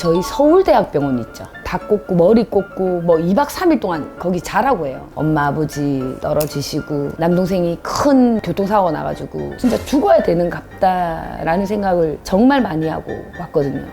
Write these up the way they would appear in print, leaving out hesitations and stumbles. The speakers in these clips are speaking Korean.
저희 서울대학병원 있죠. 다 꽂고 머리 꽂고 뭐 2박 3일 동안 거기 자라고 해요. 엄마 아버지 떨어지시고 남동생이 큰 교통사고가 나가지고 진짜 죽어야 되는 갑다라는 생각을 정말 많이 하고 왔거든요.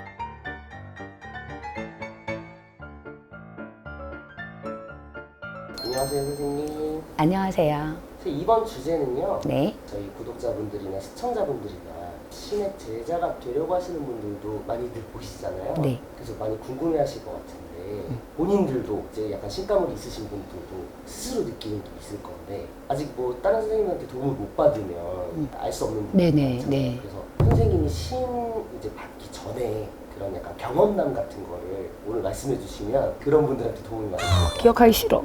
안녕하세요, 선생님. 안녕하세요. 이번 주제는요. 네. 저희 구독자분들이나 시청자분들이나 신의 제자가 되려고 하시는 분들도 많이들 보시잖아요. 네. 그래서 많이 궁금해하실 것 같은데 본인들도 이제 약간 신가물이 있으신 분들도 스스로 느끼는 게 있을 건데 아직 뭐 다른 선생님한테 도움을 못 받으면 알 수 없는 부분이 네네. 많잖아요. 네. 그래서 선생님이 신 이제 받기 전에 그런 약간 경험담 같은 거를 오늘 말씀해 주시면 그런 분들한테 도움이 많이 될것 같아요. 기억하기 싫어.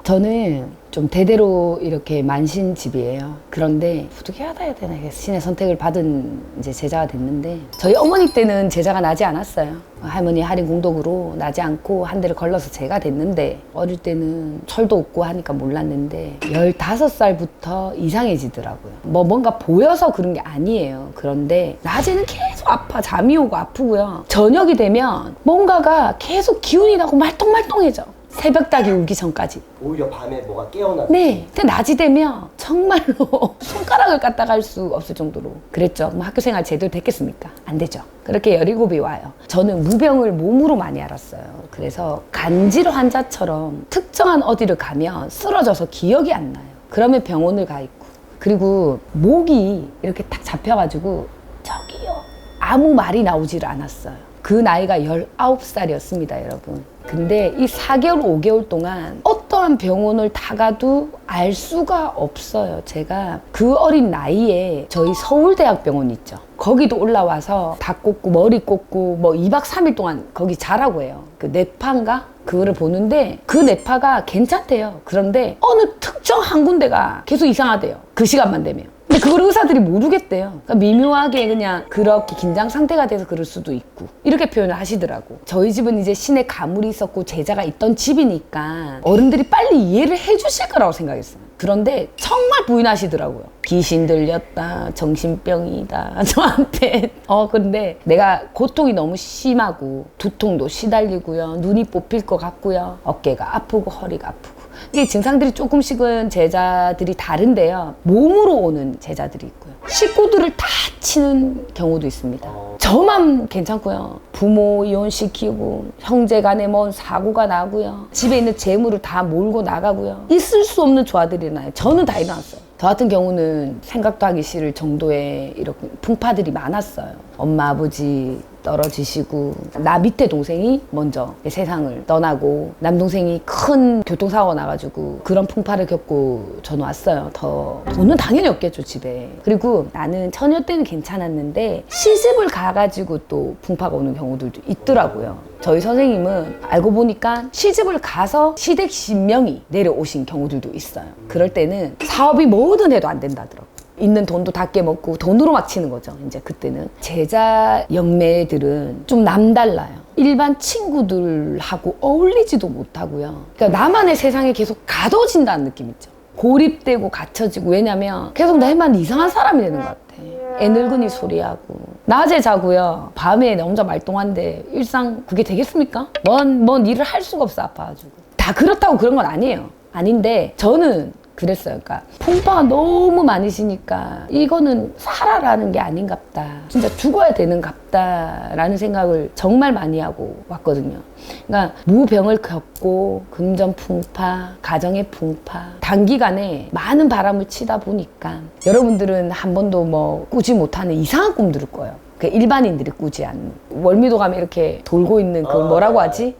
저는 좀 대대로 이렇게 만신집이에요. 그런데 어떻게 해야 되나 신의 선택을 받은 이제 제자가 됐는데 저희 어머니 때는 제자가 나지 않았어요. 할머니 할인 공덕으로 나지 않고 한 대를 걸러서 제가 됐는데 어릴 때는 철도 없고 하니까 몰랐는데 15살부터 이상해지더라고요. 뭔가 보여서 그런 게 아니에요. 그런데 낮에는 계속 아파. 잠이 오고 아프고요. 저녁이 되면 뭔가가 계속 기운이 나고 말똥말똥해져. 새벽닭이 울기 전까지. 오히려 밤에 뭐가 깨어나고. 네. 근데 낮이 되면 정말로 손가락을 까딱 할 수 없을 정도로 그랬죠. 그럼 학교 생활 제대로 됐겠습니까? 안 되죠. 그렇게 17이 와요. 저는 무병을 몸으로 많이 알았어요. 그래서 간질 환자처럼 특정한 어디를 가면 쓰러져서 기억이 안 나요. 그러면 병원을 가 있고. 그리고 목이 이렇게 딱 잡혀가지고 저기요. 아무 말이 나오지를 않았어요. 그 나이가 19살이었습니다, 여러분. 근데 이 4개월, 5개월 동안 어떠한 병원을 다 가도 알 수가 없어요. 제가 그 어린 나이에 저희 서울대학병원 있죠. 거기도 올라와서 다 꽂고 머리 꽂고 뭐 2박 3일 동안 거기 자라고 해요. 그 뇌파인가? 그거를 보는데 그 뇌파가 괜찮대요. 그런데 어느 특정 한 군데가 계속 이상하대요. 그 시간만 되면. 근데 그걸 의사들이 모르겠대요. 그러니까 미묘하게 그냥 그렇게 긴장 상태가 돼서 그럴 수도 있고 이렇게 표현을 하시더라고. 저희 집은 이제 신의 가물이 있었고 제자가 있던 집이니까 어른들이 빨리 이해를 해주실 거라고 생각했어요. 그런데 정말 부인하시더라고요. 귀신 들렸다, 정신병이다, 저한테. 근데 내가 고통이 너무 심하고 두통도 시달리고요. 눈이 뽑힐 것 같고요. 어깨가 아프고 허리가 아프고. 이게 증상들이 조금씩은 제자들이 다른데요. 몸으로 오는 제자들이 있고요. 식구들을 다 치는 경우도 있습니다. 저만 괜찮고요. 부모 이혼시키고 형제 간에 뭔 사고가 나고요. 집에 있는 재물을 다 몰고 나가고요. 있을 수 없는 조화들이 나요. 저는 다 일어났어요. 저 같은 경우는 생각도 하기 싫을 정도의 이렇게 풍파들이 많았어요. 엄마 아버지 떨어지시고 나 밑에 동생이 먼저 세상을 떠나고 남동생이 큰 교통사고가 나가지고 그런 풍파를 겪고 저는 왔어요. 돈은 당연히 없겠죠, 집에. 그리고 나는 처녀 때는 괜찮았는데 시집을 가가지고 또 풍파가 오는 경우들도 있더라고요. 저희 선생님은 알고 보니까 시집을 가서 시댁 신명이 내려오신 경우들도 있어요. 그럴 때는 사업이 뭐든 해도 안 된다더라고요. 있는 돈도 다 깨먹고 돈으로 막 치는 거죠. 이제 그때는 제자 영매들은 좀 남달라요. 일반 친구들하고 어울리지도 못하고요. 그러니까 나만의 세상에 계속 가둬진다는 느낌 있죠. 고립되고 갇혀지고. 왜냐면 계속 나만 이상한 사람이 되는 것 같아. 애늙은이 소리하고 낮에 자고요. 밤에 나 혼자 말똥한데 일상 그게 되겠습니까? 뭔 일을 할 수가 없어. 아파가지고. 다 그렇다고 그런 건 아니에요. 아닌데 저는 그랬어요. 그러니까 풍파가 너무 많으시니까 이거는 살아라는 게 아닌갑다. 진짜 죽어야 되는 갑다라는 생각을 정말 많이 하고 왔거든요. 그러니까 무병을 겪고 금전 풍파, 가정의 풍파, 단기간에 많은 바람을 치다 보니까 여러분들은 한 번도 뭐 꾸지 못하는 이상한 꿈 들을 거예요. 그러니까 일반인들이 꾸지 않는. 월미도 가면 이렇게 돌고 있는 그 뭐라고 하지?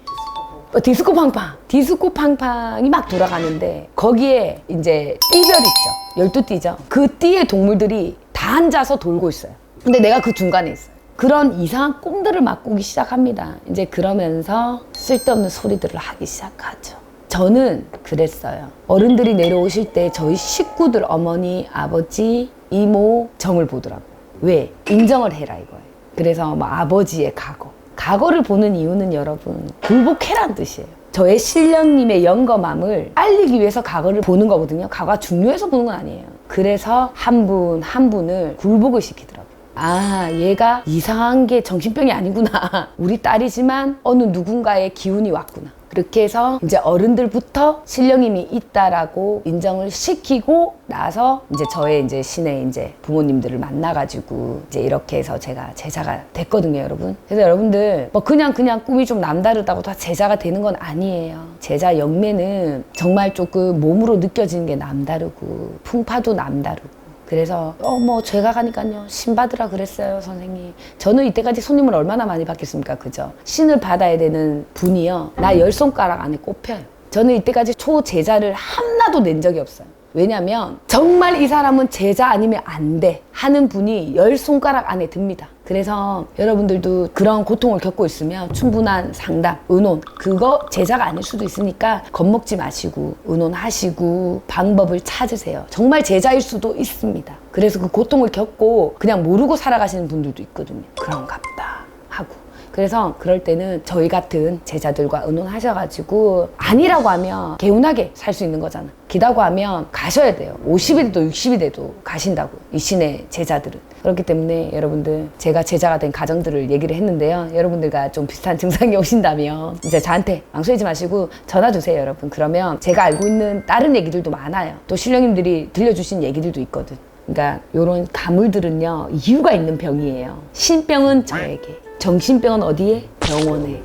디스코 팡팡. 디스코 팡팡이 막 돌아가는데 거기에 이제 띠별 있죠. 12띠죠. 그 띠의 동물들이 다 앉아서 돌고 있어요. 근데 내가 그 중간에 있어요. 그런 이상한 꿈들을 막 꾸기 시작합니다. 이제 그러면서 쓸데없는 소리들을 하기 시작하죠. 저는 그랬어요. 어른들이 내려오실 때 저희 식구들 어머니, 아버지, 이모 점을 보더라고요. 왜? 인정을 해라 이거예요. 그래서 뭐 아버지의 과거. 과거를 보는 이유는 여러분 굴복해란 뜻이에요. 저의 신령님의 영검함을 알리기 위해서 과거를 보는 거거든요. 과거가 중요해서 보는 건 아니에요. 그래서 한 분 한 분을 굴복을 시키더라고요. 아, 얘가 이상한 게 정신병이 아니구나. 우리 딸이지만 어느 누군가의 기운이 왔구나. 그렇게 해서 이제 어른들부터 신령님이 있다라고 인정을 시키고 나서 이제 저의 이제 신의 이제 부모님들을 만나가지고 이제 이렇게 해서 제가 제자가 됐거든요, 여러분. 그래서 여러분들 뭐 그냥 꿈이 좀 남다르다고 다 제자가 되는 건 아니에요. 제자 영매는 정말 조금 몸으로 느껴지는 게 남다르고 풍파도 남다르고. 그래서 뭐 제가 가니까요 신 받으라 그랬어요 선생님. 저는 이때까지 손님을 얼마나 많이 받겠습니까, 그죠? 신을 받아야 되는 분이요 나 10손가락 안에 꼽혀요. 저는 이때까지 초제자를 하나도 낸 적이 없어요. 왜냐면 정말 이 사람은 제자 아니면 안 돼 하는 분이 10손가락 안에 듭니다. 그래서 여러분들도 그런 고통을 겪고 있으면 충분한 상담, 의논, 그거 제자가 아닐 수도 있으니까 겁먹지 마시고 의논하시고 방법을 찾으세요. 정말 제자일 수도 있습니다. 그래서 그 고통을 겪고 그냥 모르고 살아가시는 분들도 있거든요. 그런가 보다 하고. 그래서 그럴 때는 저희 같은 제자들과 의논하셔가지고 아니라고 하면 개운하게 살 수 있는 거잖아. 기다고 하면 가셔야 돼요. 50이 돼도 60이 돼도 가신다고, 이 신의 제자들은. 그렇기 때문에 여러분들 제가 제자가 된 가정들을 얘기를 했는데요. 여러분들과 좀 비슷한 증상이 오신다면 이제 저한테 망설이지 마시고 전화 주세요, 여러분. 그러면 제가 알고 있는 다른 얘기들도 많아요. 또 신령님들이 들려주신 얘기들도 있거든. 그러니까 이런 가물들은요 이유가 있는 병이에요. 신병은 저에게, 정신병은 어디에? 병원에.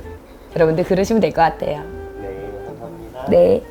여러분들 그러시면 될 것 같아요. 네, 감사합니다. 네.